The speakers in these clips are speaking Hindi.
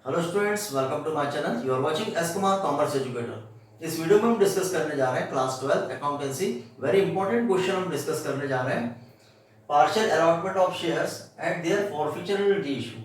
Hello students, welcome to my channel. You are watching S Kumar commerce educator. इस वीडियो में हम डिस्कस करने जा रहे हैं class 12 accountancy. Very important question हम डिस्कस करने जा रहे हैं। Partial allotment of shares at their forfeiture and reissue.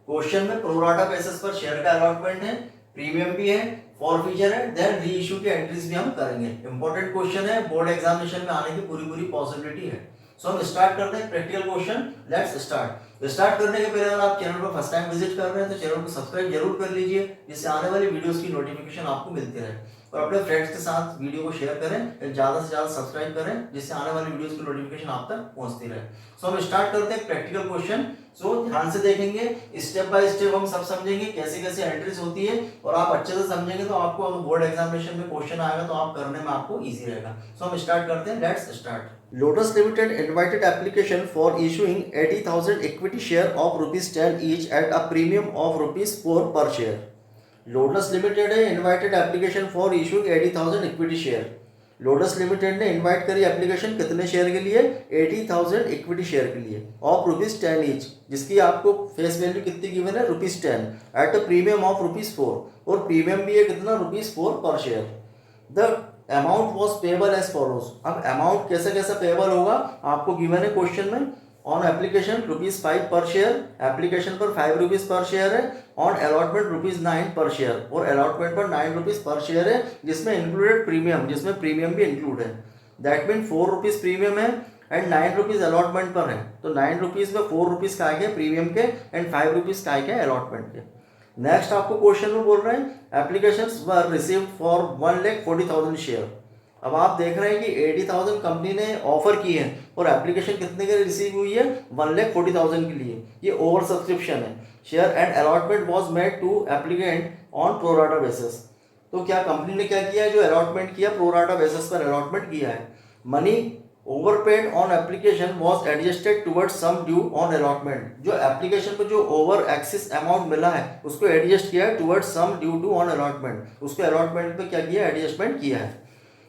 Question में प्रोराटा बेसिस पर शेयर का अलॉटमेंट है, प्रीमियम भी है, फॉरफीचर है, देन रीइश्यू की एंट्रीज भी हम करेंगे। इंपॉर्टेंट क्वेश्चन है, बोर्ड एग्जामिनेशन में आने की पूरी पूरी पॉसिबिलिटी है। सो हम स्टार्ट करते हैं प्रैक्टिकल क्वेश्चन। लेट्स स्टार्ट करने के पहले अगर आप चैनल पर फर्स्ट टाइम विजिट कर रहे हैं तो चैनल को सब्सक्राइब जरूर कर लीजिए, जिससे आने वाली वीडियोस की नोटिफिकेशन आपको मिलती रहे। और अपने फ्रेंड्स के साथ वीडियो को शेयर करें, ज्यादा से ज्यादा सब्सक्राइब करें, जिससे आने वाली वीडियोस की नोटिफिकेशन आप तक पहुंचती रहे। सो हम स्टार्ट करते हैं प्रैक्टिकल क्वेश्चन। सो ध्यान से देखेंगे, स्टेप बाय स्टेप हम सब समझेंगे कैसे कैसे एंट्रीज होती है, और आप अच्छे से समझेंगे तो आपको बोर्ड एग्जामिनेशन में क्वेश्चन आएगा तो आप करने में आपको इजी रहेगा। सो हम स्टार्ट करते हैं। Let's start. Lotus Limited invited application for issuing 80,000 equity share of ₹10 each at a premium of ₹4 per share. Lotus Limited ने invited application for issuing 80,000 equity share. Lotus Limited ने invite करी application कितने शेयर के लिए? 80,000 equity शेयर के लिए of ₹10 each, जिसकी आपको फेस वैल्यू कितनी गिवन है? ₹10 at a premium of ₹4, और प्रीमियम भी है कितना? ₹4 per share. The amount was payable as follows. अब अमाउंट कैसे कैसे पेबल होगा आपको गिवन है क्वेश्चन में। ऑन एप्लीकेशन ₹5 पर शेयर, एप्लीकेशन पर ₹5 पर शेयर है। ऑन अलॉटमेंट ₹9 पर शेयर, और अलॉटमेंट पर ₹9 पर शेयर है, जिसमें इंक्लूडेड प्रीमियम, जिसमें प्रीमियम भी इंक्लूड है। दैट मीन ₹4 प्रीमियम है एंड ₹9 अलॉटमेंट पर है। तो ₹9 में ₹4 का है प्रीमियम के एंड ₹5 का है अलॉटमेंट के। नेक्स्ट आपको क्वेश्चन में बोल रहे हैं applications were received for 1,40,000 share. अब आप देख रहे हैं कि 80,000 कंपनी ने ऑफर की है और एप्लीकेशन कितने के रिसीव हुई है? 1,40,000 के लिए। ये ओवर सब्सक्रिप्शन है। Share and allotment was made to applicant on pro rata basis. तो क्या कंपनी ने क्या किया है? जो अलॉटमेंट किया प्रोराटा बेसिस पर अलॉटमेंट किया है। Money overpaid on application was adjusted towards sum due on allotment. जो एप्लीकेशन पर जो ओवर एक्सिस अमाउंट मिला है उसको एडजस्ट किया है towards sum due to on allotment. उसको अलॉटमेंट पे क्या किया? एडजस्टमेंट किया है।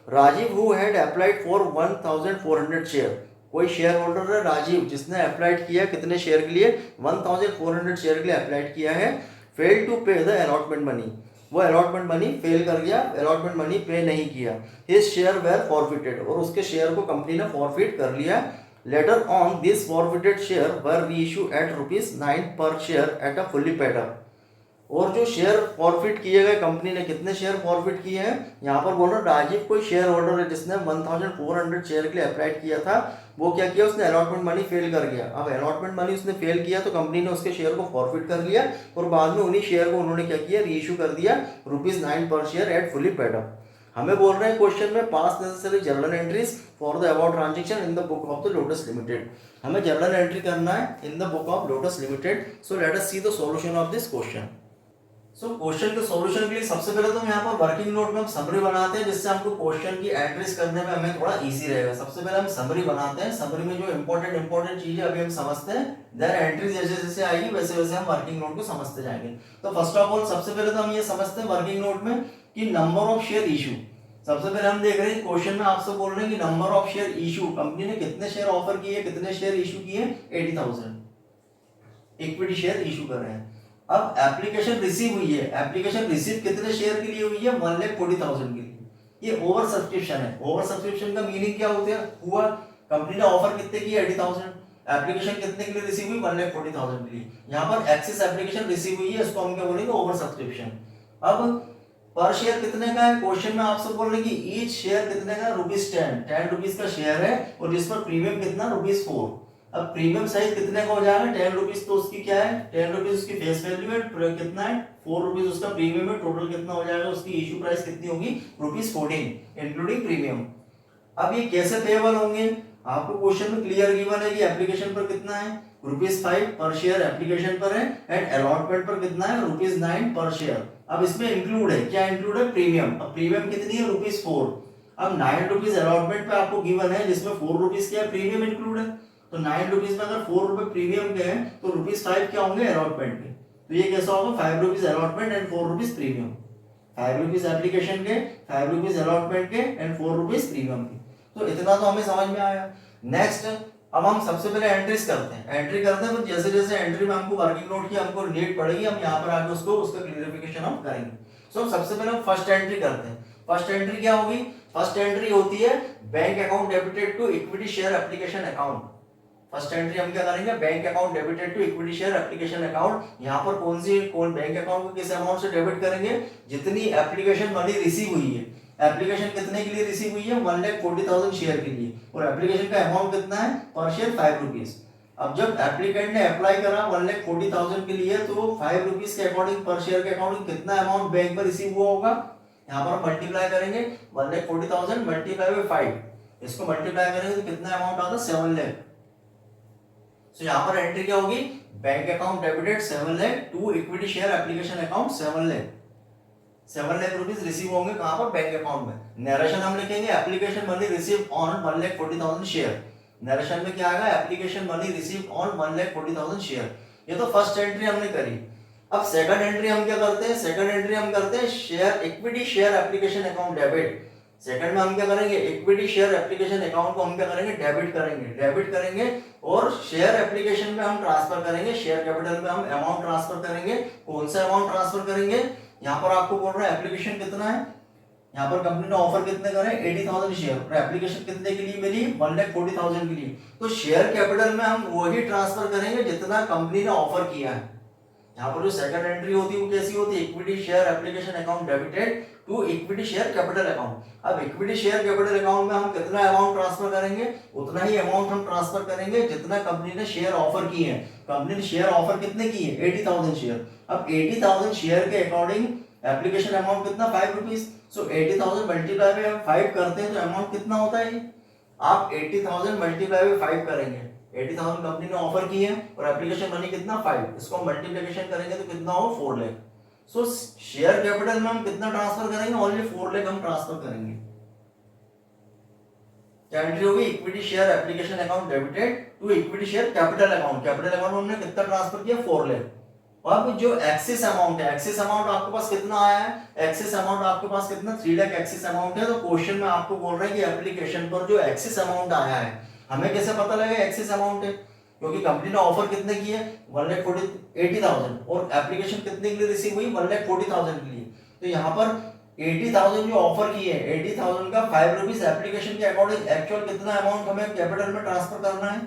Rajiv who had applied for 1,400 share. कोई शेयर होल्डर है राजीव, जिसने अप्लाइड किया कितने शेयर के लिए? 1,400 शेयर के लिए अप्लाइड किया है। फेल टू पे द अलॉटमेंट मनी। वो अलॉटमेंट मनी फेल कर गया, अलॉटमेंट मनी पे नहीं किया। हिज शेयर वेर फॉरफिटेड, और उसके शेयर को कंपनी ने फॉरफिट कर लिया। Later on this forfeited share were reissue at ₹9 per share at a fully paid up. और जो शेयर फॉरफिट किए गए कंपनी ने, कितने शेयर फॉरफिट किए हैं? यहाँ पर बोल रहा राजीव कोई शेयर होल्डर है जिसने 1,400 शेयर के लिए अप्लाइड किया था। वो क्या किया? उसने अलॉटमेंट मनी फेल कर गया। अब अलॉटमेंट मनी उसने फेल किया तो कंपनी ने उसके शेयर को फॉरफिट कर लिया, और बाद में उन्हीं शेयर को उन्होंने क्या किया? रीइश्यू कर दिया ₹9 per share eight fully paid up. हमें बोल रहे हैं क्वेश्चन में पास necessary journal entries for the about transaction in the book of the lotus limited. हमें जर्नल एंट्री करना है in the book of lotus limited. So let us see the solution of this question. So question के सॉल्यूशन के लिए सबसे पहले तो हम यहाँ पर वर्किंग नोट में हम समरी बनाते हैं, जिससे हमको क्वेश्चन की एंट्रीज करने में हमें थोड़ा इजी रहेगा। सबसे पहले हम समरी बनाते हैं। समरी में जो इंपॉर्टेंट चीजें अभी हम समझते हैं, देन एंट्रीज जैसे जैसे आएगी वैसे वैसे हम वर्किंग नोट को समझते जाएंगे। तो फर्स्ट ऑफ ऑल सबसे पहले तो हम ये समझते हैं वर्किंग नोट में कि नंबर ऑफ शेयर इशू। सबसे पहले हम देख रहे हैं क्वेश्चन में आपसे बोल रहे हैं कि number of share issue, company ने कितने शेयर ऑफर किए, कितने शेयर इशू किए? 80,000 इक्विटी शेयर इशू कर रहे हैं। अब एप्लीकेशन रिसीव हुई है, एप्लीकेशन रिसीव कितने शेयर के लिए हुई है? 1,40,000 के लिए। ये ओवर सब्सक्रिप्शन है। ओवर सब्सक्रिप्शन का मीनिंग क्या होता है? हुआ कंपनी ने ऑफर कितने किए? 80,000। एप्लीकेशन कितने के लिए रिसीव हुई? 1,40,000 के लिए। यहाँ पर एक्सिस एप्लीकेशन रिसीव हुई है, इसको हम क्या बोलेंगे? Over subscription. अब पर शेयर कितने का है? क्वेश्चन में आपसे बोल रहे हैं कि ईच शेयर कितने का? ₹10 का शेयर है, और जिस पर प्रीमियम कितना? ₹4। अब प्रीमियम साइज कितने का हो जाएगा? ₹10। तो उसकी क्या है? ₹10 उसकी फेस वैल्यू है, कितना है? ₹4 उसका प्रीमियम है। टोटल कितना हो जाएगा? उसकी इश्यू प्राइस कितनी होगी? ₹14 इंक्लूडिंग प्रीमियम। अब ये कैसे पेएबल होंगे? आपको क्वेश्चन में क्लियर गिवन है कि एप्लीकेशन पर कितना है? ₹5 पर शेयर एप्लीकेशन पर है, एंड अलॉटमेंट पर कितना है? ₹9 पर शेयर। अब इसमें इंक्लूड है, क्या इंक्लूड है? प्रीमियम। अब प्रीमियम कितनी है? ₹4। अब ₹9 अलॉटमेंट पे आपको गिवन है, जिसमें ₹4 क्या है? प्रीमियम इंक्लूड है। तो ₹9 में अगर ₹4 प्रीमियम के हैं तो ₹5 क्या होंगे? अलॉटमेंट के। तो ये कैसा होगा? ₹5 अलॉटमेंट एंड ₹4 प्रीमियम। ₹5 एप्लीकेशन के, ₹5 अलॉटमेंट के, एंड ₹4 प्रीमियम के। तो इतना तो हमें समझ में आया। नेक्स्ट अब हम सबसे पहले एंट्रीज करते हैं, एंट्री करते हैं, तो जैसे जैसे एंट्री में हमको वर्किंग नोट की हमको नीड पड़ेगी, हम यहाँ पर आके उसका क्लियरिफिकेशन हम करेंगे। सो सबसे पहले हम फर्स्ट एंट्री करते हैं। फर्स्ट एंट्री क्या होगी? फर्स्ट एंट्री होती है bank account debited to equity share application account. First entry हम क्या करेंगे? Bank account debited to equity share application account. यहाँ पर कौन बैंक अकाउंट को किस अमाउंट से डेबिट करेंगे? जितनी एप्लीकेशन मनी रिसीव हुई है। एप्लीकेशन कितने के लिए रिसीव हुई है? 1,40,000 शेयर के लिए, और एप्लीकेशन का अमाउंट कितना है? पर शेयर 5 रुपीज। अब जब एप्लीकेंट ने अप्लाई करा 1,40,000 के लिए, तो 5 रुपीज के अकॉर्डिंग पर शेयर के अकॉर्डिंग कितना अमाउंट बैंक पर रिसीव हुआ होगा? यहाँ पर हम मल्टीप्लाई करेंगे 1,40,000 मल्टीप्लाई बाय 5, इसको मल्टीप्लाई करेंगे तो कितना अमाउंट आता है? 7 लाख। तो यहाँ पर एंट्री क्या होगी? Bank account debited 7 lakh to equity share application account 7 lakh. 7 lakh rupees receive होंगे कहाँ पर? बैंक अकाउंट में। नरेशन हम लिखेंगे application money receive on 1,40,000 share. Narration में क्या आएगा? Application money receive on 1,40,000 share. ये तो फर्स्ट एंट्री हमने करी। अब सेकंड एंट्री हम क्या करते हैं? सेकंड एंट्री हम करते हैं share equity share application account debit. Second में हम क्या करेंगे? इक्विटी शेयर एप्लीकेशन अकाउंट को हम क्या करेंगे? डेबिट करेंगे और शेयर एप्लीकेशन में हम ट्रांसफर करेंगे, शेयर कैपिटल में हम अमाउंट ट्रांसफर करेंगे। कौन सा अमाउंट ट्रांसफर करेंगे? यहाँ पर आपको बोल रहा है एप्लीकेशन कितना है, यहाँ पर कंपनी ने ऑफर कितने करे? 80,000 शेयर, और एप्लीकेशन कितने के लिए मिली? 1,40,000 के लिए। तो शेयर कैपिटल में हम वही ट्रांसफर करेंगे जितना कंपनी ने ऑफर किया है। यहाँ पर जो सेकंड एंट्री होती है वो कैसी होती है? Equity share application account debited to equity share capital account. अब इक्विटी शेयर कैपिटल अकाउंट में हम कितना अमाउंट ट्रांसफर करेंगे? उतना ही अमाउंट हम ट्रांसफर करेंगे जितना कंपनी ने शेयर ऑफर किए हैं। कंपनी ने शेयर ऑफर कितने किए? 80,000 शेयर। अब 80,000 शेयर के अकॉर्डिंग एप्लीकेशन अमाउंट कितना? 5 रुपीज। सो 80,000 मल्टीप्लाई बाय 5 करते हैं तो अमाउंट कितना होता है? आप 80,000 मल्टीप्लाई बाय 5 करेंगे, 80,000 कंपनी ने ऑफर की है और एप्लीकेशन मनी कितना? 5। इसको मल्टीप्लिकेशन करेंगे तो कितना हो? 4 लाख। सो शेयर कैपिटल में हम कितना ट्रांसफर करेंगे? ओनली 4 लाख हम ट्रांसफर करेंगे। क्या एंट्री होगी? Equity share application account debited to equity share capital account. Capital account में हमने कितना ट्रांसफर किया? 4 लाख। अब जो एक्सेस अमाउंट है, एक्सेस अमाउंट आपके पास कितना आया है? एक्सेस अमाउंट आपके पास कितना? 3 लाख एक्सेस अमाउंट है। तो क्वेश्चन में आपको बोल रहे हैं कि एप्लीकेशन पर जो एक्सेस अमाउंट आया है, हमें कैसे पता लगेगा एक्सेस अमाउंट है? क्योंकि कंपनी ने ऑफर कितने किए? 1,80,000, और एप्लीकेशन कितने के लिए रिसीव हुई? 1,40,000 के लिए। तो यहाँ पर 80,000 जो ऑफर किए, 80,000 का 5 रुपीज एप्लीकेशन के अकॉर्डिंग एक्चुअल कितना अमाउंट हमें कैपिटल में ट्रांसफर करना है?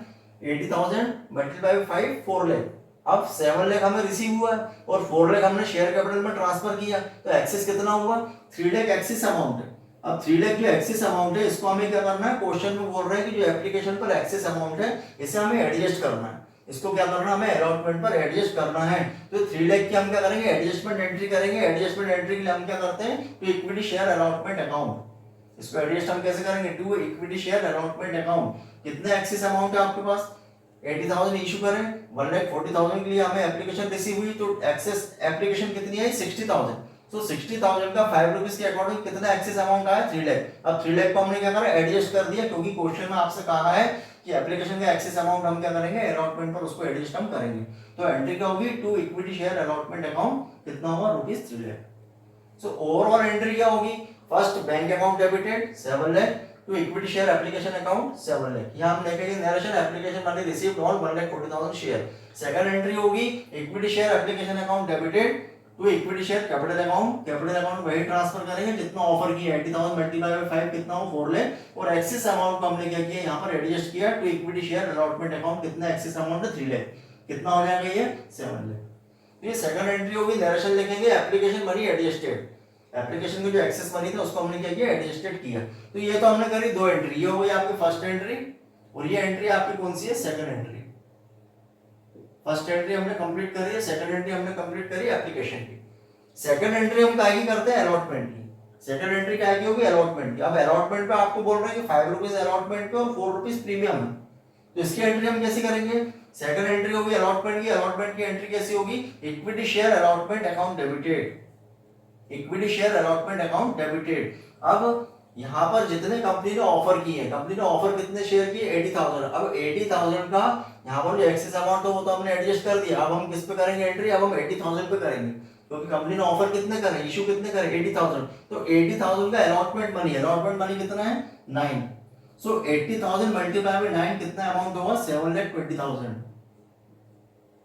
80,000 मल्टीप्लाई बाय 5, 4 लाख। अब 7 लाख हमें रिसीव हुआ है और 4 लाख हमने शेयर कैपिटल में ट्रांसफर किया, तो एक्सेस कितना हुआ? 3 लाख एक्सेस अमाउंट है। अब 3 लाख जो एक्सेस अमाउंट है, इसको हमें क्या करना है? क्वेश्चन में बोल रहे हैं कि जो एप्लीकेशन पर एक्सेस अमाउंट है, इसे हमें एडजस्ट करना है। इसको क्या करना है? हमें अलॉटमेंट पर एडजस्ट करना है। तो 3 लाख की हम क्या करेंगे? एडजस्टमेंट एंट्री करेंगे। एडजस्टमेंट एंट्री के लिए हम क्या करते हैं? To equity share allotment account. इसको एडजस्ट हम कैसे करेंगे? To equity share allotment account. कितने एक्सेस अमाउंट है आपके पास? 80,000 इशू करें, 1,40,000 के लिए हमें एप्लीकेशन रिसीव हुई, तो एक्सेस एप्लीकेशन कितनी आई? 60,000। तो 60,000 का 5 रुपीज के अकॉर्डिंग कितना एक्सेस अमाउंट आया? 3 लाख। अब 3 लाख को हमने क्या करा? एडजस्ट कर दिया, क्योंकि क्वेश्चन में आपसे कहा है कि एप्लीकेशन का एक्सेस अमाउंट हम क्या करेंगे? अलॉटमेंट पर उसको एडजस्ट हम करेंगे। तो एंट्री क्या होगी? To equity share allotment account कितना हुआ? ₹3 लाख। सो ओवरऑल एंट्री क्या होगी? First bank account debited 7 lakh to equity share application account 7 lakh. यहाँ हम लिखेंगे narration application money received on 1,40,000 share. Second entry होगी equity share application account debited to equity share capital account. Capital account वही ट्रांसफर करेंगे जितना ऑफर किया, 80,000 मल्टीप्लाई बाय 5 कितना हो? 4 लाख। और एक्सेस अमाउंट को हमने क्या किया? यहाँ पर एडजस्ट किया to equity share allotment account. कितना एक्सेस अमाउंट है? 3 लाख। कितना हो जाएगा ये? 7 लाख। ये सेकंड एंट्री होगी, नरेशन लिखेंगे एप्लीकेशन मनी एडजस्टेड। एप्लीकेशन की जो एक्सेस मनी था उसको हमने क्या किया? एडजस्टेड किया। तो ये तो हमने करी 2 एंट्री, ये हो गई आपकी फर्स्ट एंट्री, और ये एंट्री आपकी कौन सी है? Second entry. फर्स्ट एंट्री हमने कंप्लीट करी है, सेकंड एंट्री हमने कंप्लीट करी एप्लीकेशन की। सेकंड एंट्री हम क्या करते हैं? अलॉटमेंट की। सेकंड एंट्री क्या की होगी? अलॉटमेंट की। अब अलॉटमेंट पे आपको बोल रहे हैं कि 5 रुपीज अलॉटमेंट पे और 4 रुपीज प्रीमियम है, तो इसकी एंट्री हम कैसे करेंगे? सेकंड एंट्री होगी अलॉटमेंट की। अलॉटमेंट की एंट्री कैसी होगी? Equity share allotment account debited. Equity share allotment account debited. अब यहाँ पर जितने कंपनी ने ऑफर किए, कंपनी ने ऑफर कितने शेयर किए? 80,000। अब 80,000 का यहाँ पर जो एक्सेस अमाउंट है वो तो हमने एडजस्ट कर दिया। अब हम किस पे करेंगे एंट्री? अब हम 80,000 पे करेंगे, क्योंकि कंपनी ने ऑफर कितने करे? इशू कितने करे? 80,000। तो 80,000 का अलॉटमेंट मनी, अलॉटमेंट मनी कितना है? 9। सो 80,000 मल्टीप्लाई बाय 9 कितना अमाउंट होगा 7,20,000।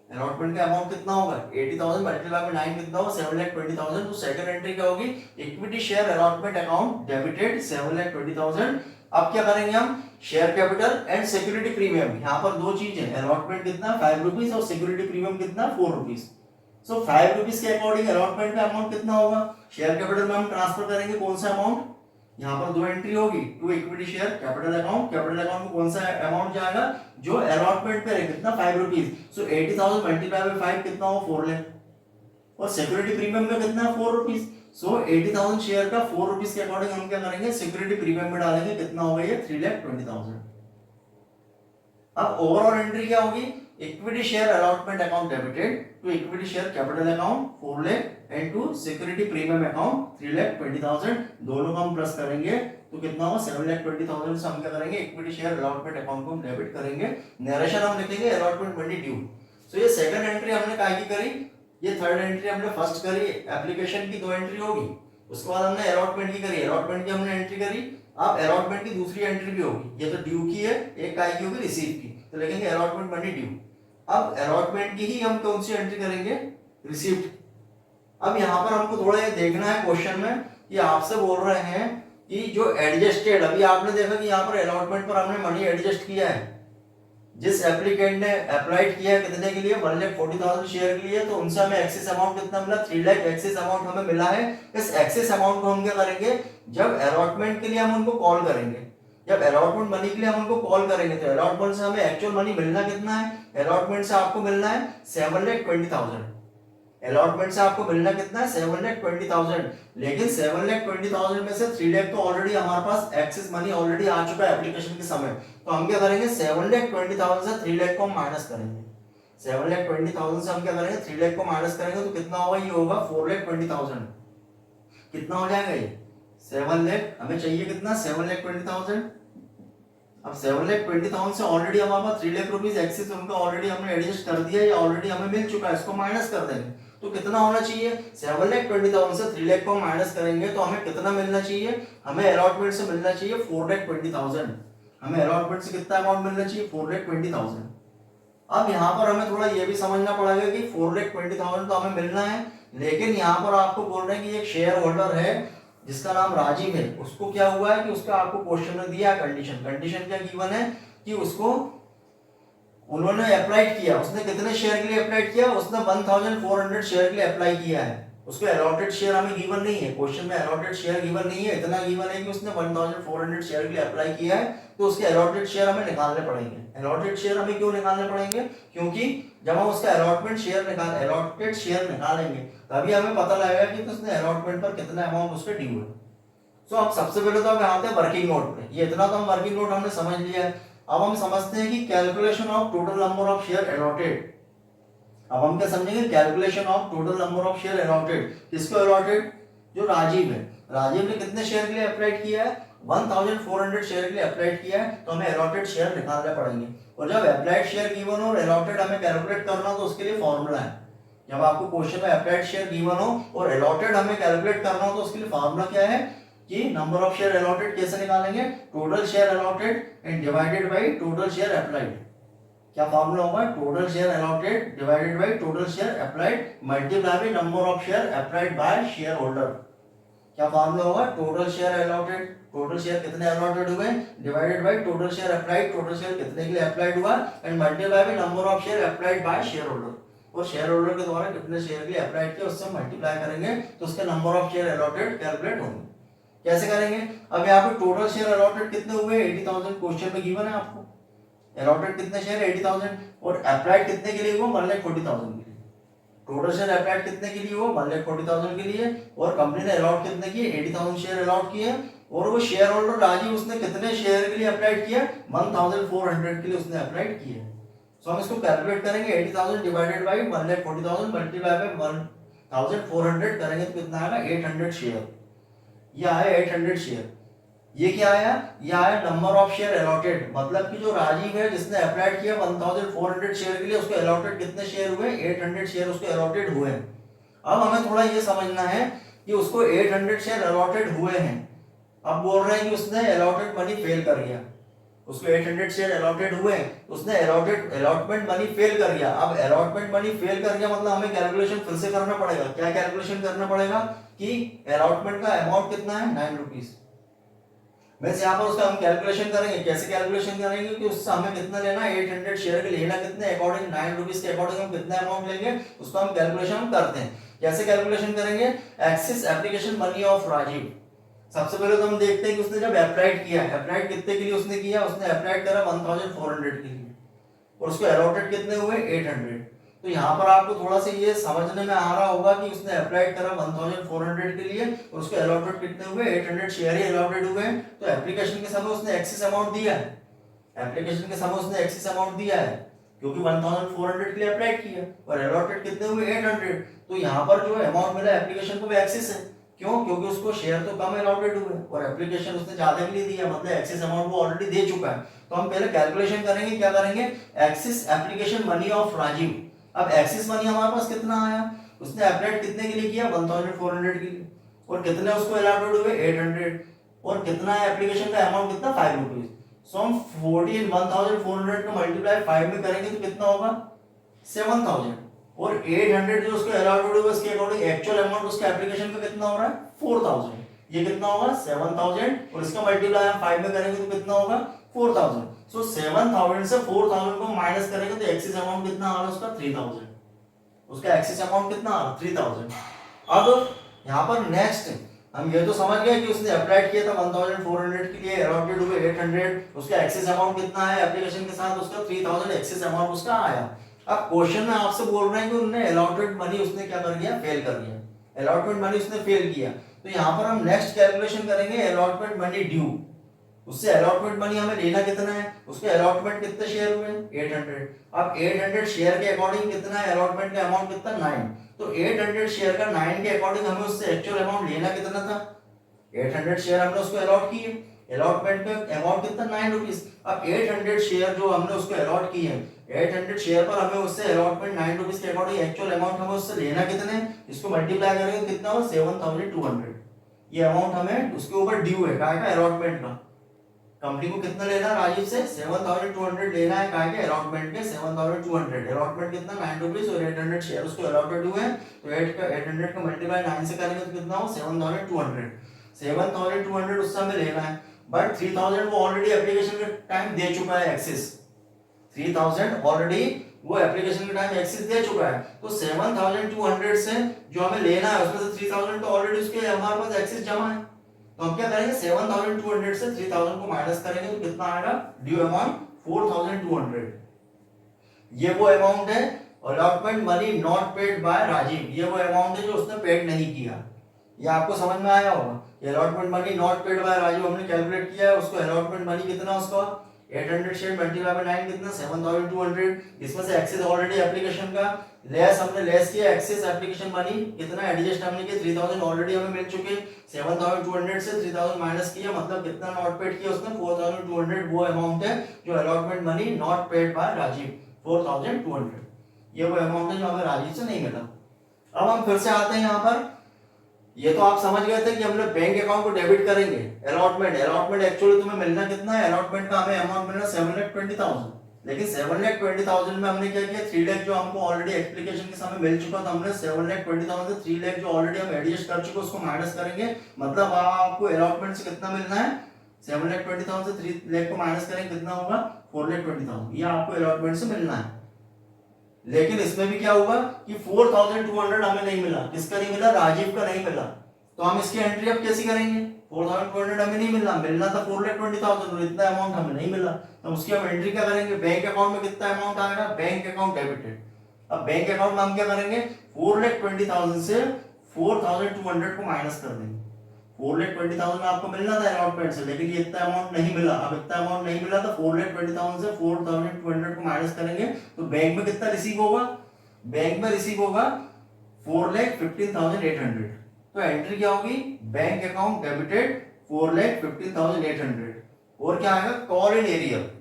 अलॉटमेंट का अमाउंट कितना होगा 80,000 मल्टीप्लाई बाय 9 कितना होगा 7,20,000। तो सेकंड एंट्री क्या होगी equity share allotment account debited 7,20,000। अब क्या करेंगे हम share capital and security premium, यहाँ पर दो चीज है, अलॉटमेंट कितना 5 रुपीज और सिक्योरिटी प्रीमियम कितना 4 रुपीज। सो 5 रुपीज के अकॉर्डिंग अलॉटमेंट का अमाउंट कितना होगा, शेयर कैपिटल में हम ट्रांसफर करेंगे कौन सा अमाउंट, यहाँ पर दो एंट्री होगी to equity share capital account, capital account में कौन सा अमाउंट जाएगा जो अलॉटमेंट पे है कितना 5 रुपीज। सो 80,000 मल्टीप्लाई बाय 5 कितना होगा 4 लाख, और सिक्योरिटी प्रीमियम का कितना 4 रुपीज। सो 80,000 शेयर का 4 रुपीज के अकॉर्डिंग हम क्या करेंगे सिक्योरिटी प्रीमियम में डालेंगे, कितना होगा ये 3,20,000। अब ओवरऑल एंट्री क्या होगी equity share allotment account debited to equity share capital account 4 lakh and to security premium account 3,20,000, दोनों को हम प्लस करेंगे तो कितना होगा 7,20,000 से हम क्या करेंगे इक्विटी शेयर अलॉटमेंट अकाउंट को हम डेबिट करेंगे, नरेशन हम लिखेंगे अलॉटमेंट मनी ड्यू। सो ये सेकंड एंट्री हमने काय की करी, ये थर्ड एंट्री हमने फर्स्ट करी, एप्लीकेशन की दो एंट्री होगी, उसके बाद हमने अलॉटमेंट की करी, अलॉटमेंट की हमने एंट्री करी, अब अलॉटमेंट की दूसरी एंट्री भी होगी, ये तो ड्यू की है, एक काय की होगी रिसीव की, तो लिखेंगे अलॉटमेंट मनी ड्यू। अब अलॉटमेंट की ही हम कौन सी एंट्री करेंगे रिसीव्ड। अब यहाँ पर हमको थोड़ा ये देखना है क्वेश्चन में कि आपसे बोल रहे हैं कि जो एडजस्टेड, अभी आपने देखा कि यहाँ पर अलॉटमेंट पर हमने मनी एडजस्ट किया है, जिस एप्लीकेंट ने अप्लाइड किया है कितने के लिए 1,40,000 शेयर के लिए, तो उनसे हमें एक्सेस अमाउंट कितना मिला 3 लाख एक्सेस अमाउंट हमें मिला है। इस एक्सेस अमाउंट को हम क्या करेंगे जब अलॉटमेंट के लिए हम उनको कॉल करेंगे, जब अलॉटमेंट मनी के लिए हम उनको कॉल करेंगे तो अलॉटमेंट से हमें एक्चुअल मनी मिलना कितना है, अलॉटमेंट से आपको मिलना है 7,20,000, अलॉटमेंट से आपको मिलना कितना है 7,20,000, लेकिन 7,20,000 में से 3 लाख तो ऑलरेडी हमारे पास एक्सेस मनी ऑलरेडी आ चुका है एप्लीकेशन के समय, तो हम क्या करेंगे 7,20,000 से 3 लाख को माइनस करेंगे, 7,20,000 से हम क्या करेंगे 3 लाख को माइनस करेंगे तो कितना होगा ये होगा 4,20,000, कितना हो जाएगा ये 7 लाख, हमें चाहिए कितना 7,20,000। अब 7,20,000 से ऑलरेडी हमारे पास 3 लाख रुपीज एक्सेस उनका ऑलरेडी हमने एडजस्ट कर दिया, ये ऑलरेडी हमें मिल चुका है, इसको माइनस कर देंगे तो कितना होना चाहिए 7,20,000 से 3 लाख को माइनस करेंगे तो हमें कितना मिलना चाहिए, हमें अलॉटमेंट से मिलना चाहिए 4,20,000, हमें अलॉटमेंट से कितना अमाउंट मिलना चाहिए 4,20,000। अब यहाँ पर हमें थोड़ा ये भी समझना पड़ेगा कि 4,20,000 तो हमें मिलना है, लेकिन यहाँ पर आपको बोल रहे हैं कि एक शेयर होल्डर है जिसका नाम राजीव है, उसको क्या हुआ है कि उसका आपको क्वेश्चन में दिया कंडीशन, कंडीशन क्या गिवन है कि उसको उन्होंने अप्लाई किया, उसने कितने शेयर के लिए अप्लाई किया, उसने 1,400 शेयर के लिए अप्लाई किया है, उसको अलॉटेड शेयर हमें गिवन नहीं है, क्वेश्चन में अलॉटेड शेयर गिवन नहीं है, इतना गिवन है कि उसने 1,400 शेयर के लिए अप्लाई किया है, तो उसके अलॉटेड शेयर हमें निकालने पड़ेंगे। अलॉटेड शेयर हमें क्यों निकालने पड़ेंगे, क्योंकि जब हम उसका अलॉटमेंट शेयर अलॉटेड शेयर निकालेंगे तभी हमें पता लगेगा कि उसने अलॉटमेंट पर कितना अमाउंट उसके ड्यू है। सो अब सबसे पहले तो हम आते हैं वर्किंग नोट पे, ये इतना तो हम वर्किंग नोट हमने समझ लिया है। अब हम समझते हैं कि calculation of total number of share allotted. अब हम क्या समझेंगे calculation of total number of share allotted, किसको अलॉटेड, जो राजीव है, राजीव ने कितने शेयर के लिए अप्लाइड किया है 1,400 शेयर के लिए अप्लाइड किया है, तो हमें अलॉटेड शेयर निकालने पड़ेंगे, और जब अप्लाइड शेयर गिवन हो और अलॉटेड हमें कैलकुलेट करना हो तो उसके लिए फॉर्मूला है, जब आपको क्वेश्चन में अप्लाइड शेयर गिवन हो और अलॉटेड हमें कैलकुलेट करना हो तो उसके लिए फॉर्मूला क्या है कि नंबर ऑफ शेयर अलॉटेड कैसे निकालेंगे, total share allotted and divided by total share applied. क्या फॉर्मूला होगा, total share allotted divided by total share applied multiply by number of share applied by share holder. क्या फॉर्मूला होगा, total share allotted, total share कितने अलॉटेड हुए divided by total share applied, total share कितने के लिए अप्लाइड हुआ and multiply by number of share applied by share holder, और शेयर होल्डर के द्वारा कितने शेयर के लिए अप्लाइड किया उससे मल्टीप्लाई करेंगे तो उसके number of share allotted calculate होंगे। कैसे करेंगे, अब यहाँ पे टोटल शेयर अलॉटेड कितने हुए 80,000, क्वेश्चन में गिवन है आपको अलॉटेड कितने शेयर 80,000 और अप्लाइड कितने के लिए हुआ 1,40,000 के लिए, टोटल शेयर अप्लाइड कितने के लिए हुआ 1,40,000 के लिए, और कंपनी ने अलॉट कितने किए 80,000 शेयर अलॉट किए, और वो शेयर होल्डर राजीव उसने कितने शेयर के लिए अप्लाइड किया 1,400 के लिए उसने अप्लाइड किया। सो हम इसको कैलकुलेट करेंगे 80,000 डिवाइडेड बाय 1,40,000 मल्टीप्लाई बाय 1,400 करेंगे तो कितना आएगा 800 शेयर, ये आया 800 शेयर। ये क्या आया, ये आया नंबर ऑफ शेयर अलॉटेड, मतलब कि जो राजीव है जिसने अप्लाइड किया 1,400 शेयर के लिए उसको अलॉटेड कितने शेयर हुए 800 शेयर उसको अलॉटेड हुए। अब हमें थोड़ा ये समझना है कि उसको 800 शेयर अलॉटेड हुए हैं, अब बोल रहे हैं कि उसने अलॉटेड मनी फेल कर गया, उसको 800 शेयर अलॉटेड हुए, उसने अलॉटमेंट मनी फेल कर गया। अब अलॉटमेंट मनी फेल कर गया मतलब हमें कैलकुलेशन फिर से करना पड़ेगा। क्या कैलकुलेशन करना पड़ेगा कि अलॉटमेंट का अमाउंट कितना है, 9 रुपीज। वैसे यहाँ पर उसका हम कैलकुलेशन करेंगे। कैसे कैलकुलेशन करेंगे कि उससे हमें कितना लेना है, 800 शेयर के लेना कितने, अकॉर्डिंग 9 रुपीज के अकॉर्डिंग हम कितना अमाउंट लेंगे उसको हम कैलकुलेशन करते हैं। कैसे कैलकुलेशन करेंगे, excess application money of Rajiv. सबसे पहले तो हम देखते हैं कि उसने जब अप्लाइड किया, अप्लाइड कितने के लिए उसने किया, उसने अप्लाइड करा 1400 के लिए और उसको अलॉटेड कितने हुए, 800। तो यहाँ पर आपको थोड़ा सा ये समझने में आ रहा होगा कि उसने अप्लाइड करा 1400 के लिए और उसको अलॉटेड कितने हुए, 800 शेयर ही अलॉटेड हुए। तो एप्लीकेशन के समय उसने एक्सेस अमाउंट दिया है, एप्लीकेशन के समय उसने एक्सेस अमाउंट दिया है क्योंकि 1400 के लिए अप्लाई किया और अलॉटेड कितने हुए, 800। तो यहाँ पर जो अमाउंट मिला एप्लीकेशन को वो एक्सेस है। क्यों, क्योंकि उसको शेयर तो कम अलॉटेड हुए और एप्लीकेशन उसने ज्यादा के लिए दिया, मतलब एक्सेस अमाउंट वो ऑलरेडी दे चुका है। तो हम पहले कैलकुलेशन करेंगे, क्या करेंगे, excess application money of Rajiv. अब एक्सेस मनी हमारे पास कितना आया, उसने अप्लाइड कितने के लिए किया, 1400 के लिए और कितने उसको अलॉटेड हुए, 800 और कितना है एप्लीकेशन का अमाउंट कितना, 5 रुपीज। सो हम 1400 को मल्टीप्लाई 5 में करेंगे तो कितना होगा, 7000 और 800 जो उसको अलॉटेड हुआ उसके अकॉर्डिंग एक्चुअल अमाउंट उसके एप्लीकेशन में कितना हो रहा है, 4000। ये कितना होगा, 7000 और इसका मल्टीप्लाई हम 5 में करेंगे तो कितना होगा, 4000। सो 7000 से 4000 को माइनस करेंगे तो एक्सेस अमाउंट कितना आ रहा है उसका, 3000। उसका एक्सेस अमाउंट कितना आ रहा है, 3000। अब यहाँ पर नेक्स्ट हम ये तो समझ गए कि उसने अप्लाइड किया था 1400 के लिए, अलॉटेड हुए 800, उसका एक्सेस अमाउंट कितना है एप्लीकेशन के साथ, उसका 3000 एक्सेस अमाउंट उसका आया। अब क्वेश्चन में आपसे बोल रहे हैं कि उन्होंने अलॉटेड मनी उसने क्या कर दिया, फेल कर दिया, अलॉटमेंट मनी उसने फेल किया। तो यहाँ पर हम नेक्स्ट कैलकुलेशन करेंगे अलॉटमेंट मनी ड्यू। उससे अलॉटमेंट मनी हमें लेना कितना है, उसके अलॉटमेंट कितने शेयर हुए, 800। अब 800 शेयर के अकॉर्डिंग कितना है अलॉटमेंट का अमाउंट कितना, 9। तो 800 शेयर का 9 के अकॉर्डिंग हमें उससे एक्चुअल अमाउंट लेना कितना था, 800 शेयर हमने उसको अलॉट किए, अलॉटमेंट का अमाउंट कितना, 9 रुपीज। अब 800 शेयर जो हमने उसको अलॉट किए हैं, 800 शेयर पर हमें उससे अलॉटमेंट 9 रुपीज के अकॉर्डिंग एक्चुअल अमाउंट हमें उससे लेना कितने, इसको मल्टीप्लाई करेंगे कितना हो, 7200। ये अमाउंट हमें उसके ऊपर ड्यू है, काय का, अलॉटमेंट का। कंपनी को कितना लेना है राजीव से, 7200 लेना है, काय के, अलॉटमेंट के 7200। अलॉटमेंट कितना, 9 रुपीज और 800 शेयर उसको अलॉटेड हुए हैं। तो 800 का मल्टीप्लाई 9 से करेंगे तो कितना हो, 7200। 7200 उससे हमें लेना है, बट 3000 वो ऑलरेडी एप्लीकेशन के टाइम दे चुका है एक्सेस। 3000 ऑलरेडी वो एप्लीकेशन के टाइम एक्सेस दे चुका है। तो 7200 से जो हमें लेना है उसमें से 3000 तो ऑलरेडी उसके हमारे पास एक्सेस जमा है। तो हम क्या करेंगे, 7200 से 3000 को माइनस करेंगे तो कितना आएगा, ड्यू अमाउंट 4200। ये वो अमाउंट है allotment money not paid by Rajiv. ये वो अमाउंट है जो उसने पेड नहीं किया। ये आपको समझ में आया होगा। Allotment money not paid by Rajiv हमने कैलकुलेट किया है, उसको अलॉटमेंट मनी कितना उसका, 800 शेयर मल्टीप्लाई बाय 9 कितना, 7200। इसमें से एक्सेस ऑलरेडी एप्लीकेशन का लेस हमने लेस किया, एक्सेस एप्लीकेशन मनी कितना एडजस्ट हमने किया, 3000 ऑलरेडी हमें मिल चुके। 7200 से 3000 माइनस किया, मतलब कितना नॉट पेड किया उसने, 4200। वो अमाउंट है जो allotment money not paid by Rajiv, 4200। ये वो अमाउंट है जो हमें राजीव से नहीं मिला। अब हम फिर से आते हैं यहाँ पर। ये तो आप समझ गए थे कि हमने बैंक अकाउंट को डेबिट करेंगे। अलॉटमेंट, अलॉटमेंट एक्चुअली तुम्हें मिलना कितना है, अलॉटमेंट का हमें अमाउंट मिलना 7,20,000। लेकिन 7,20,000 में हमने क्या किया, 3 लाख जो हमको ऑलरेडी एप्लीकेशन के समय मिल चुका था, हमने 7,20,000 से 3 लाख जो ऑलरेडी हम एडजस्ट कर चुके उसको माइनस करेंगे। मतलब आपको अलॉटमेंट से कितना मिलना है, 7,20,000 से 3 लाख को माइनस करेंगे कितना होगा, 4,20,000। ये आपको अलॉटमेंट से मिलना है। लेकिन इसमें भी क्या होगा कि 4200 हमें नहीं मिला। किसका नहीं मिला, राजीव का नहीं मिला। तो हम इसकी एंट्री अब कैसी करेंगे, 4200 हमें नहीं मिला, मिलना था 4,20,000 और इतना अमाउंट हमें नहीं मिला। तो उसकी हम एंट्री क्या करेंगे, बैंक अकाउंट में कितना अमाउंट आएगा, बैंक अकाउंट डेबिटेड। अब बैंक अकाउंट में हम क्या करेंगे, 4,20,000 से 4200 को माइनस कर देंगे। 4,20,000 में आपको मिलना था अलॉटमेंट से, लेकिन ये इतना अमाउंट नहीं मिला। अब इतना अमाउंट नहीं मिला तो 4,20,000 से 4,200 को माइनस करेंगे तो बैंक में कितना रिसीव होगा, बैंक में रिसीव होगा 4,15,800। तो एंट्री क्या होगी, बैंक अकाउंट डेबिटेड 4,15,800। और क्या आएगा, call in arrear.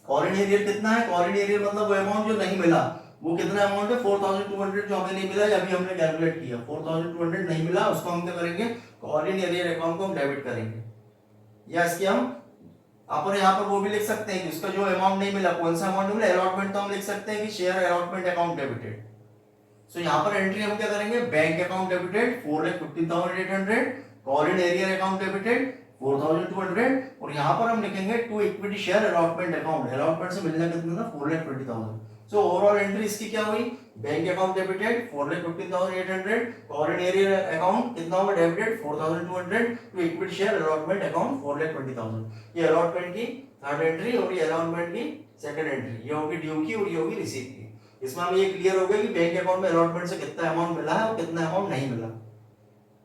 Call in arrear कितना है, कॉल इन एरियर मतलब वो अमाउंट जो नहीं मिला, वो कितना अमाउंट है, 4,200 जो हमें नहीं मिला, अभी हमने कैलकुलेट किया 4,200 नहीं मिला, उसको हम क्या करेंगे, कॉल इन एरियर अकाउंट को हम डेबिट करेंगे या इसकी हम अपन यहाँ पर वो भी लिख सकते हैं कि उसका जो अमाउंट नहीं मिला, कौन सा अमाउंट नहीं मिला, अलॉटमेंट, तो हम लिख सकते हैं कि share allotment account debited. So यहाँ पर एंट्री हम क्या करेंगे, bank account debited 4,15,800, call in arrear account debited 4,200, और यहाँ पर हम लिखेंगे to equity share allotment account, allotment से मिलना कितना था 4,20,000। सो ओवरऑल एंट्री इसकी क्या हुई, bank account debited 4,15,800, call in arrear account कितना होगा debited 4,200, to equity share allotment account 4,20,000। ये अलॉटमेंट की थर्ड एंट्री और ये अलॉटमेंट की सेकंड एंट्री, ये होगी ड्यू की और ये होगी रिसीव की। इसमें हमें ये क्लियर हो गया कि बैंक अकाउंट में अलॉटमेंट से कितना अमाउंट मिला है और कितना अमाउंट नहीं मिला।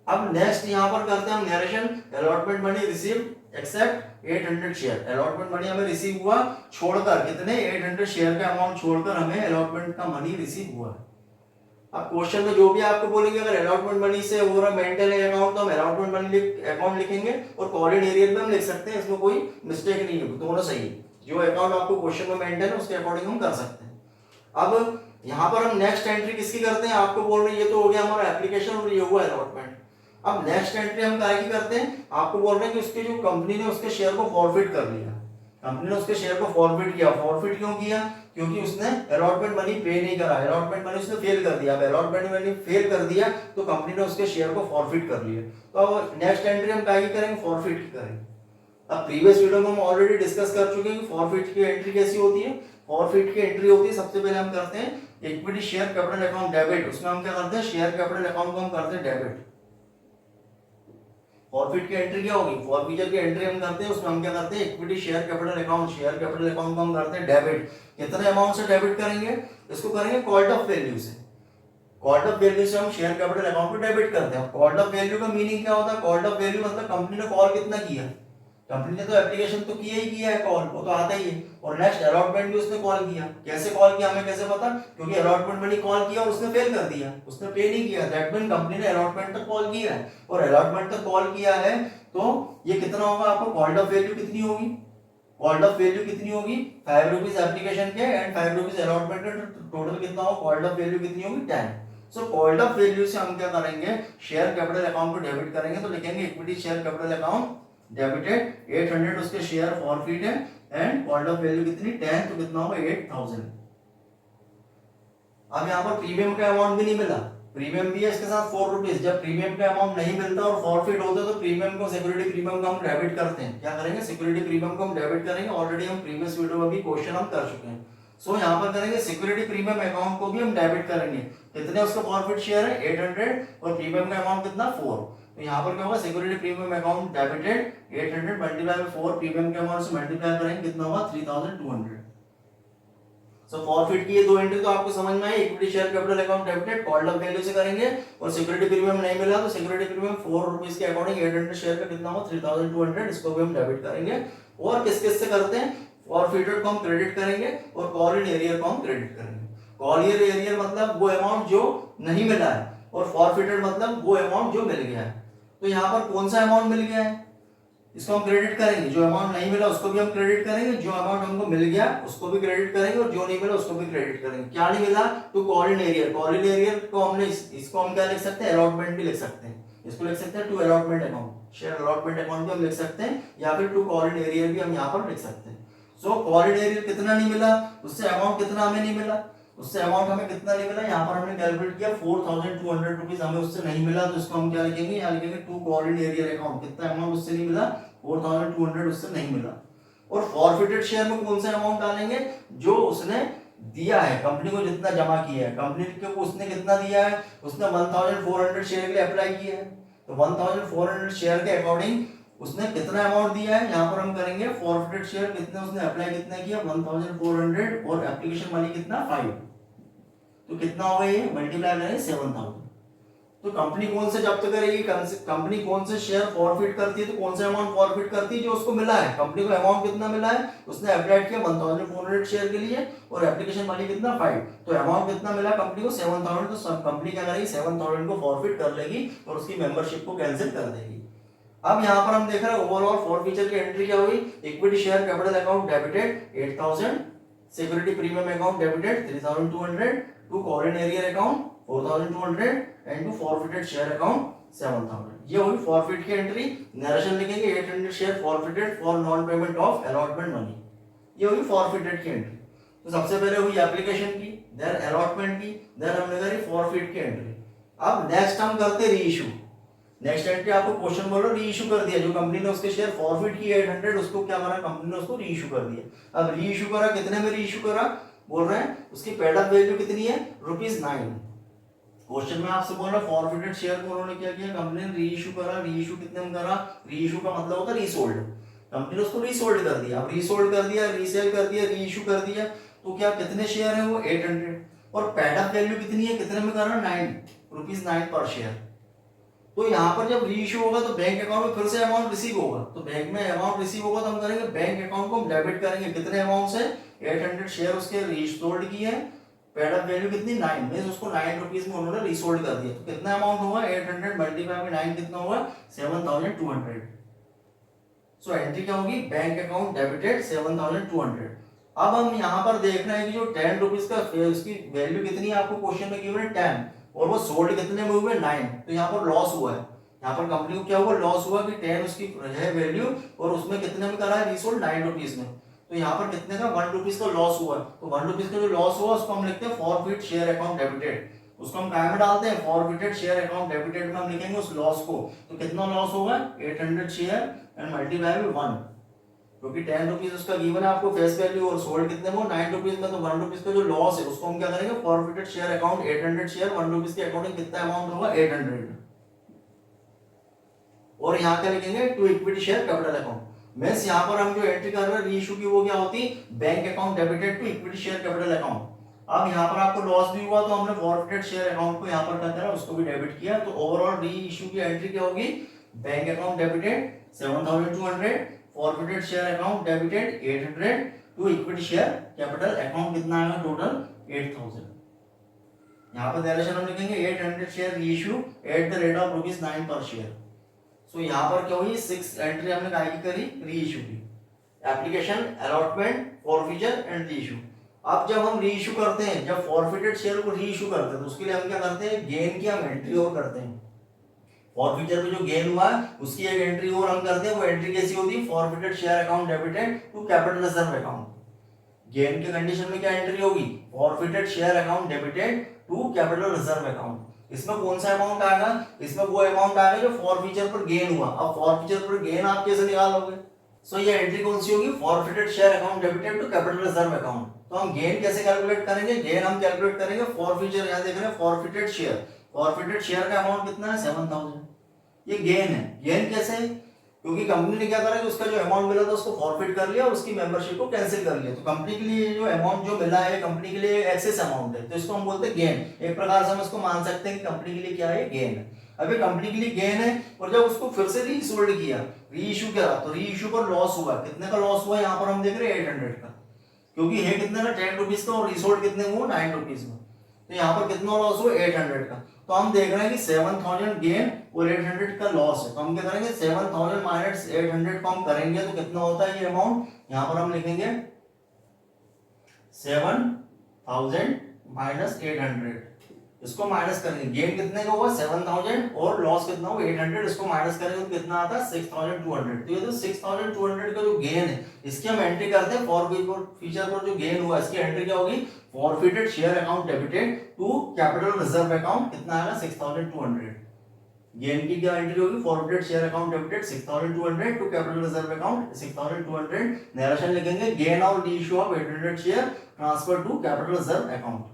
अब नेक्स्ट यहाँ पर करते हैं हम narration, allotment money received accept 800 share, allotment money हमें रिसीव हुआ छोड़कर कितने, 800 शेयर का अमाउंट छोड़कर हमें अलॉटमेंट का मनी रिसीव हुआ। अब क्वेश्चन में जो भी आपको बोलेंगे, अगर अलॉटमेंट मनी से हो रहा मेंटेन अकाउंट तो हम अलॉटमेंट मनी अकाउंट लिखेंगे और कॉल इन एरियर में हम लिख सकते हैं, इसमें कोई मिस्टेक नहीं है, दोनों सही है। जो अकाउंट आपको क्वेश्चन में मेंटेन है उसके अकॉर्डिंग हम कर सकते हैं। अब यहाँ पर हम नेक्स्ट एंट्री किसकी करते हैं, आपको बोल रहे हैं ये तो हो गया हमारा एप्लीकेशन और ये हुआ अलॉटमेंट। अब नेक्स्ट एंट्री हम क्या की करते हैं, आपको बोल रहे हैं कि उसकी जो कंपनी ने उसके शेयर को फॉरफिट कर लिया, कंपनी ने उसके शेयर को फॉरफिट किया। फॉरफिट क्यों किया, क्योंकि उसने अलॉटमेंट मनी पे नहीं करा, अलॉटमेंट मनी उसने फेल कर दिया। अब अलॉटमेंट मनी फेल कर दिया तो कंपनी ने उसके शेयर को फॉरफिट कर लिया। तो अब नेक्स्ट एंट्री हम क्या करेंगे, फॉरफिट की करेंगे। अब प्रीवियस वीडियो में हम ऑलरेडी डिस्कस कर चुके हैं कि फॉरफिट की एंट्री कैसी होती है। फॉरफिट की एंट्री होती है, सबसे पहले हम करते हैं equity share capital account debit, उसमें हम क्या करते हैं, शेयर कैपिटल अकाउंट को हम करते हैं डेबिट। फॉरफिट की एंट्री क्या होगी, फॉरफीचर की एंट्री हम करते हैं, उसमें हम क्या करते हैं equity share capital account, share capital account को हम करते हैं डेबिट। कितने अमाउंट से डेबिट करेंगे, इसको करेंगे कॉल्ड ऑफ वैल्यू से। कॉल्ड ऑफ वैल्यू से हम शेयर कैपिटल अकाउंट को डेबिट करते हैं। कॉल्ड ऑफ वैल्यू का मीनिंग क्या होता है, कॉल्ड ऑफ वैल्यू मतलब कंपनी ने कॉल कितना किया, कंपनी ने तो एप्लीकेशन तो किया ही किया है, कॉल वो तो आता ही है। और नेक्स्ट अलॉटमेंट भी उसने कॉल किया, कैसे कॉल किया हमें कैसे पता, क्योंकि अलॉटमेंट मनी कॉल किया और उसने फेल कर दिया, उसने पे नहीं किया, दैट मीन कंपनी ने अलॉटमेंट तक कॉल किया है। और अलॉटमेंट तक कॉल किया है तो ये कितना होगा, आपको कॉल्ड ऑफ वैल्यू कितनी होगी, कॉल्ड ऑफ वैल्यू कितनी होगी 5 रुपीज एप्लीकेशन के एंड 5 रुपीज अलॉटमेंट के, टोटल कितना होगा, कॉल्ड ऑफ वैल्यू कितनी होगी 10। सो कॉल्ड ऑफ वैल्यू से हम क्या करेंगे, शेयर कैपिटल अकाउंट को डेबिट करेंगे, तो लिखेंगे equity share capital account debited 800 उसके शेयर फॉरफिट है एंड कॉल्ड ऑफ वैल्यू कितनी 10, तो कितना होगा 8000। अब यहाँ पर प्रीमियम का अमाउंट भी नहीं मिला, प्रीमियम भी है इसके साथ 4 रुपीज। जब प्रीमियम का अमाउंट नहीं मिलता और फॉरफिट होता है तो प्रीमियम को, सिक्योरिटी प्रीमियम को हम डेबिट करते हैं। क्या करेंगे, सिक्योरिटी प्रीमियम को हम डेबिट करेंगे, ऑलरेडी हम प्रीवियस वीडियो में भी क्वेश्चन हम कर चुके हैं। सो यहाँ पर करेंगे सिक्योरिटी प्रीमियम अकाउंट को भी हम डेबिट करेंगे। कितने उसका फॉरफिट शेयर है 800 और प्रीमियम का अमाउंट कितना 4, तो यहाँ पर क्या होगा, security premium account debited 800 multiply by 4, premium के अमाउंट से मल्टीप्लाई करेंगे कितना होगा 3200। सो फॉरफिट की ये दो एंट्री तो आपको समझ में आई, equity share capital account debited called of value से करेंगे, और सिक्योरिटी प्रीमियम नहीं मिला तो सिक्योरिटी प्रीमियम 4 रुपीस के अकॉर्डिंग 800 शेयर का कितना होगा 3200, इसको भी हम डेबिट करेंगे। और किस किस से करते हैं, फॉरफिटेड को हम क्रेडिट करेंगे और कॉल इन एरियर को हम क्रेडिट करेंगे। कॉल इन एरियर मतलब वो अमाउंट जो नहीं मिला है और फॉरफिटेड मतलब वो अमाउंट जो मिल गया है। तो यहाँ पर कौन सा अमाउंट मिल गया है, इसको हम क्रेडिट करेंगे, जो अमाउंट नहीं मिला उसको भी हम क्रेडिट करेंगे, जो अमाउंट हमको मिल गया उसको भी क्रेडिट करेंगे, और जो नहीं मिला उसको भी क्रेडिट करेंगे। क्या नहीं मिला, to call in arrear, call in arrear को हमने इसको हम क्या लिख सकते हैं, अलॉटमेंट भी लिख सकते हैं, इसको लिख सकते हैं to allotment account, share allotment account भी हम लिख सकते हैं, या फिर टू कॉल इन एरियर भी हम यहाँ पर लिख सकते हैं। सो कॉल इन एरियर कितना नहीं मिला, उससे अमाउंट कितना हमें नहीं मिला, उससे अमाउंट हमें कितना नहीं मिला, यहाँ पर हमने कैलकुलेट किया 4200 रुपीज हमें उससे नहीं मिला, तो इसको हम क्या लिखेंगे, यहाँ लिखेंगे to call in arrear account, कितना अमाउंट उससे नहीं मिला 4200 उससे नहीं मिला। और फॉरफिटेड शेयर में कौन सा अमाउंट डालेंगे, जो उसने दिया है, कंपनी को जितना जमा किया है, कंपनी को उसने कितना दिया है, उसने 1400 शेयर के लिए अप्लाई किया है, तो 1400 शेयर के अकॉर्डिंग उसने कितना अमाउंट दिया है, यहाँ पर हम करेंगे फॉरफिटेड शेयर कितने उसने अप्लाई कितना किया 1400 और एप्लीकेशन मनी कितना 5, तो कितना होगा ये मल्टीप्लाई करेंगे 7000। तो कंपनी कौन से जब्त करेगी, कंपनी कौन से शेयर फॉरफिट करती है, तो कौन सा अमाउंट फॉरफिट करती है, जो उसको मिला है, कंपनी को अमाउंट कितना मिला है, उसने अप्लाई किया 1400 शेयर के लिए और एप्लीकेशन मनी कितना 5, तो अमाउंट कितना मिला कंपनी को 7000, तो सब कंपनी क्या करेगी 7000 को फॉरफिट कर लेगी और उसकी मेंबरशिप को कैंसिल कर देगी। अब यहाँ पर हम देख रहे हैं ओवरऑल फॉरफीचर की एंट्री क्या हुई, equity share capital account debited 8000, security premium account debited 3200, to call in arrear account 4200 and to forfeited share account 7000। ये होगी फॉरफिट की एंट्री। नरेशन लिखेंगे 800 share forfeited for non payment of allotment money, ये होगी फॉरफिटेड की एंट्री। तो सबसे पहले हुई एप्लीकेशन की, देन अलॉटमेंट की, देन हमने करी फॉरफिट की एंट्री। अब नेक्स्ट हम करते री इशू। नेक्स्ट एंट्री आपको क्वेश्चन बोल रहा री इशू कर दिया, जो कंपनी ने उसके शेयर फॉरफिट किए 800 उसको क्या करा कंपनी ने उसको री इशू कर दिया। अब री इशू करा, कितने में री इशू करा बोल रहे हैं, उसकी पेड अप वैल्यू कितनी है ₹9। क्वेश्चन में आपसे बोल रहा है फॉरफिटेड शेयर को उन्होंने क्या किया, कंपनी ने री इशू करा। री इशू कितने में करा, री इशू का मतलब होता है रीसोल्ड, कंपनी ने उसको रीसोल्ड कर दिया। अब रीसोल्ड कर दिया, रीसेल कर दिया, री इशू कर दिया, तो क्या कितने शेयर है वो 800, और पेड अप वैल्यू कितनी है, कितने में करा ₹9 पर शेयर। तो यहाँ पर जब री इशू होगा तो बैंक अकाउंट में फिर से अमाउंट रिसीव होगा, तो बैंक में अमाउंट रिसीव होगा तो हम करेंगे बैंक अकाउंट को हम डेबिट करेंगे, कितने अमाउंट से 800 शेयर उसके रीसोल्ड की है, पेड अप वैल्यू कितनी 9, मींस उसको ₹9 में उन्होंने रीसोल्ड कर दिया। तो कितना अमाउंट होगा 800 मल्टीप्लाई बाय 9 कितना होगा 7200। सो एंट्री क्या होगी, बैंक अकाउंट डेबिटेड 7200। अब हम यहाँ पर देखना है कि जो ₹10 का उसकी वैल्यू कितनी है, आपको क्वेश्चन में गिवन है 10 और वो सोल्ड कितने में हुए 9, तो यहाँ पर लॉस हुआ है। यहाँ पर कंपनी को क्या हुआ, लॉस हुआ कि 10 उसकी है वैल्यू और उसमें कितने में करा है रीसोल्ड ₹9 में, तो यहाँ पर कितने का ₹1 का लॉस हुआ। तो ₹1 का जो लॉस हुआ उसको हम लिखते हैं फॉरफिट शेयर अकाउंट डेबिटेड, उसको हम क्या में डालते हैं फॉरफिटेड शेयर अकाउंट डेबिटेड में हम लिखेंगे उस लॉस को। तो कितना लॉस होगा 800 शेयर एंड मल्टीप्लाई बाय 1, क्योंकि ₹10 उसका गिवन है आपको फेस वैल्यू और सोल्ड कितने में ₹9 में, तो ₹1 का जो लॉस है उसको हम क्या करेंगे फॉरफिटेड शेयर अकाउंट 800 शेयर ₹1 के अकाउंटिंग कितना अमाउंट होगा 800, और यहाँ क्या लिखेंगे to equity share capital account. Means यहाँ पर हम जो एंट्री कर रहे हैं री इशू की वो क्या होती bank account debited to equity share capital account. अब यहाँ पर आपको लॉस भी हुआ तो हमने फॉरफिटेड शेयर अकाउंट को यहाँ पर क्या करा उसको भी डेबिट किया, तो ओवरऑल री इशू की एंट्री क्या होगी bank account debited 7200, forfeited share account debited 800 to equity share capital account कितना आएगा टोटल 8000। यहाँ पर डायरेक्शन हम लिखेंगे 800 शेयर री issue at the rate of ₹9 per share. सो यहाँ पर क्या हुई 6 एंट्री हमने काय की करी री इशू की, application allotment forfeiture and re issue. अब जब हम री इशू करते हैं, जब फॉरफिटेड शेयर को री इशू करते हैं तो उसके लिए हम क्या करते हैं गेन की हम एंट्री और करते हैं। फॉरफिचर में जो गेन हुआ उसकी एक एंट्री और हम करते हैं, वो एंट्री कैसी होती है forfeited share account debited to capital reserve account. Gain के कंडीशन में क्या एंट्री होगी forfeited share account debited to capital reserve account. इसमें कौन सा अमाउंट आएगा, इसमें वो अमाउंट आएगा जो फॉरफिचर पर गेन हुआ। अब फॉरफिचर पर गेन आप कैसे निकालोगे, सो ये एंट्री कौन सी होगी forfeited share account debited to capital reserve account. तो हम गेन कैसे कैलकुलेट करेंगे, गेन हम कैलकुलेट करेंगे फॉरफिचर, यहाँ देख रहे हैं फॉरफिटेड शेयर, फॉरफिटेड शेयर का अमाउंट कितना है 7000, ये गेन है। गेन कैसे है, क्योंकि कंपनी ने क्या करा कि उसका जो अमाउंट मिला था उसको फॉरफिट कर लिया और उसकी मेंबरशिप को कैंसिल कर लिया। तो कंपनी के लिए जो अमाउंट जो मिला है कंपनी के लिए एक्सेस अमाउंट है, तो इसको हम बोलते हैं गेन। एक प्रकार से हम इसको मान सकते हैं कि कंपनी के लिए क्या है गेन है। अभी कंपनी के लिए गेन है और जब उसको फिर से रीसोल्ड किया, री इशू करा, तो री इशू पर लॉस हुआ। कितने का लॉस हुआ यहाँ पर हम देख रहे हैं 800 का, क्योंकि है कितने का ₹10 का और रीसोल्ड कितने हुआ ₹9 में, तो यहाँ पर कितना लॉस हुआ 800 का। तो हम देख रहे हैं कि 7000 गेन और 800 का लॉस है, तो हम क्या करेंगे 7000 माइनस 800 को हम करेंगे तो कितना होता है ये अमाउंट, यहाँ पर हम लिखेंगे 7000 माइनस 800, इसको माइनस करेंगे। गेन कितने का हुआ 7000 और लॉस कितना हुआ 800, इसको माइनस करेंगे तो कितना आता है 6200। तो ये तो 6200 का जो गेन है इसकी हम एंट्री करते हैं फॉरफिचर पर जो गेन हुआ इसकी एंट्री क्या होगी forfeited share account debited to capital reserve account, कितना आएगा 6200। गेन की क्या एंट्री होगी forfeited share account debited 6200 to capital reserve account 6200। Narration लिखेंगे gain of reissue of 800 share transfer to capital reserve account.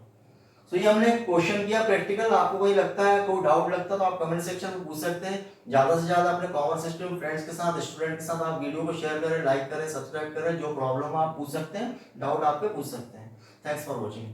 तो ये हमने क्वेश्चन किया प्रैक्टिकल। आपको कोई लगता है कोई डाउट लगता है तो आप कमेंट सेक्शन में पूछ सकते हैं। ज्यादा से ज्यादा अपने कॉमर्स स्ट्रीम फ्रेंड्स के साथ स्टूडेंट के साथ आप वीडियो को शेयर करें, लाइक करें, सब्सक्राइब करें। जो प्रॉब्लम आप पूछ सकते हैं, डाउट आपके पूछ सकते हैं। Thanks for watching.